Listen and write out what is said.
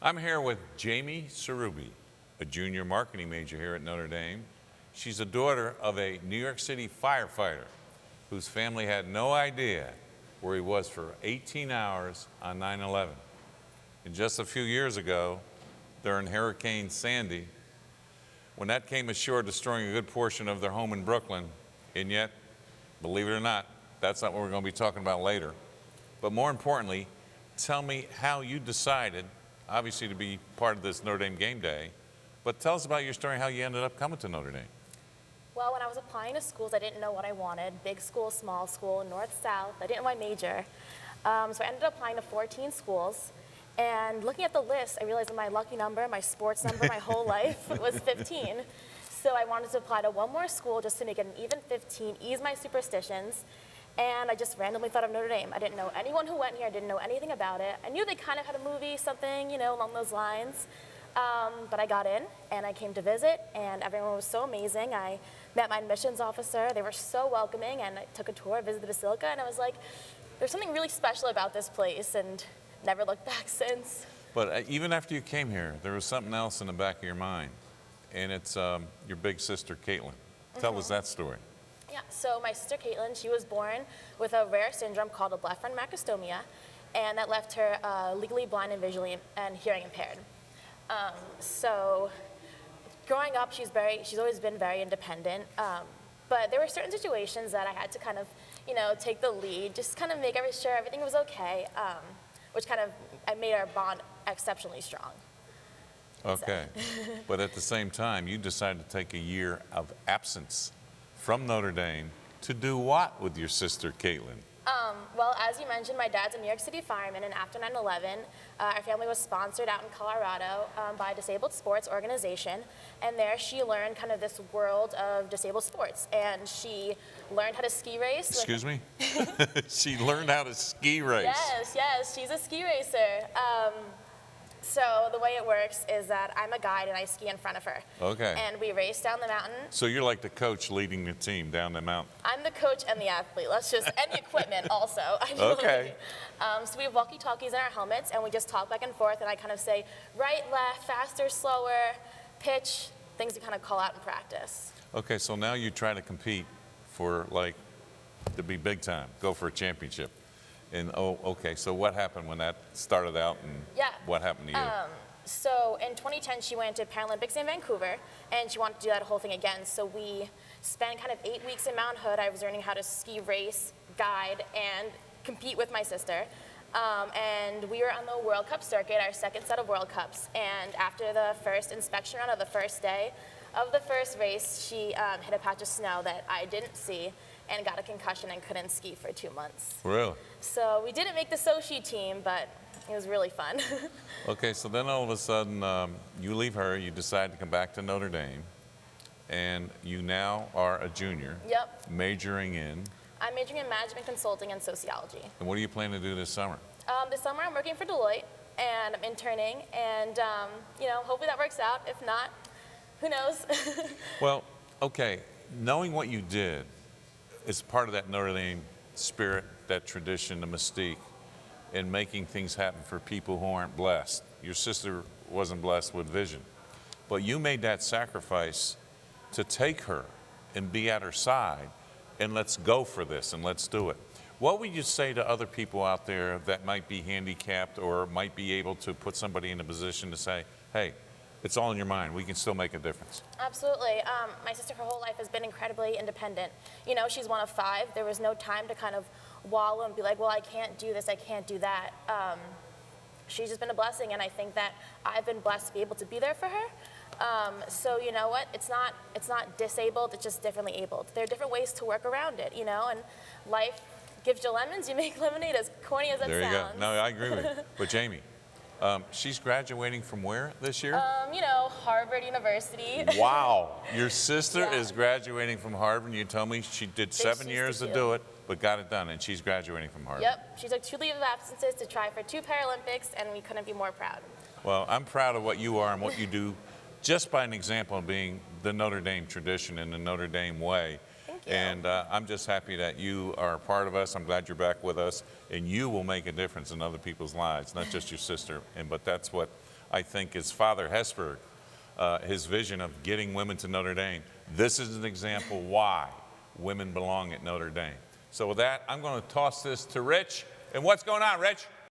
I'm here with Jamie Sarubbi, a junior marketing major here at Notre Dame. She's the daughter of a New York City firefighter whose family had no idea where he was for 18 hours on 9/11. And just a few years ago, during Hurricane Sandy, when that came ashore destroying a good portion of their home in Brooklyn, and yet, believe it or not, that's not what we're going to be talking about later. But more importantly, tell me how you decided, obviously, to be part of this Notre Dame game day, but tell us about your story, how you ended up coming to Notre Dame. Well, when I was applying to schools, I didn't know what I wanted. Big school, small school, north, south. I didn't know my major. So I ended up applying to 14 schools. And looking at the list, I realized that my lucky number, my sports number, my whole life was 15. So I wanted to apply to one more school just to make it an even 15, ease my superstitions. And I just randomly thought of Notre Dame. I didn't know anyone who went here. I didn't know anything about it. I knew they kind of had a movie, something, along those lines. But I got in, and I came to visit, and everyone was so amazing. I met my admissions officer. They were so welcoming, and I took a tour, visited the Basilica, and I was like, there's something really special about this place, and never looked back since. But even after you came here, there was something else in the back of your mind, and it's your big sister, Caitlin. Tell us that story. Yeah, so my sister Caitlin, she was born with a rare syndrome called a blepharomacrostomia, and that left her legally blind and visually and hearing impaired. So growing up, she's always been very independent, but there were certain situations that I had to kind of, take the lead, just kind of make sure everything was okay, which kind of I made our bond exceptionally strong. Okay, but at the same time, you decided to take a year of absence from Notre Dame to do what with your sister, Caitlin? Well, as you mentioned, my dad's a New York City fireman, and after 9/11, our family was sponsored out in Colorado by a disabled sports organization, and there she learned kind of this world of disabled sports, and she learned how to ski race. Excuse me? She learned how to ski race. Yes, she's a ski racer. So the way it works is that I'm a guide and I ski in front of her. Okay. And we race down the mountain. So you're like the coach leading the team down the mountain. I'm the coach and the athlete. And the equipment also. Okay. So we have walkie-talkies in our helmets, and we just talk back and forth, and I kind of say right, left, faster, slower, pitch, things we kind of call out in practice. Okay, so now you try to compete for, to be big time, go for a championship. And, okay, so what happened when that started out, and what happened to you? So in 2010, she went to Paralympics in Vancouver, and she wanted to do that whole thing again. So we spent kind of 8 weeks in Mount Hood. I was learning how to ski, race, guide, and compete with my sister. And we were on the World Cup circuit, our second set of World Cups. And after the first inspection round of the first day of the first race, she hit a patch of snow that I didn't see and got a concussion and couldn't ski for 2 months. Really? So we didn't make the Sochi team, but it was really fun. Okay, so then all of a sudden, you leave her, you decide to come back to Notre Dame, and you now are a junior. Yep. Majoring in? I'm majoring in management consulting and sociology. And what do you plan to do this summer? This summer I'm working for Deloitte, and I'm interning, and hopefully that works out. If not, who knows? Well, okay, knowing what you did is part of that Notre Dame spirit, that tradition, the mystique, and making things happen for people who aren't blessed. Your sister wasn't blessed with vision, but you made that sacrifice to take her and be at her side, and let's go for this and let's do it. What would you say to other people out there that might be handicapped or might be able to put somebody in a position to say, hey, it's all in your mind, we can still make a difference? Absolutely. My sister, her whole life has been incredibly independent. She's one of 5. There was no time to kind of wallow and be like, well, I can't do this, I can't do that. She's just been a blessing, and I think that I've been blessed to be able to be there for her. So you know what? It's not disabled, it's just differently abled. There are different ways to work around it, and life gives you lemons, you make lemonade, as corny as that sounds. There you go. No, I agree with you. But Jamie, she's graduating from where this year? Harvard University. Wow. Your sister is graduating from Harvard. You told me she did 7 years to do it, but got it done, and she's graduating from Harvard. Yep. She took 2 leave of absences to try for 2 Paralympics, and we couldn't be more proud. Well, I'm proud of what you are and what you do, just by an example of being the Notre Dame tradition and the Notre Dame way. Thank you. And I'm just happy that you are a part of us. I'm glad you're back with us, and you will make a difference in other people's lives, not just your sister. But that's what I think, is Father Hesburgh, his vision of getting women to Notre Dame. This is an example why women belong at Notre Dame. So with that, I'm going to toss this to Rich. And what's going on, Rich?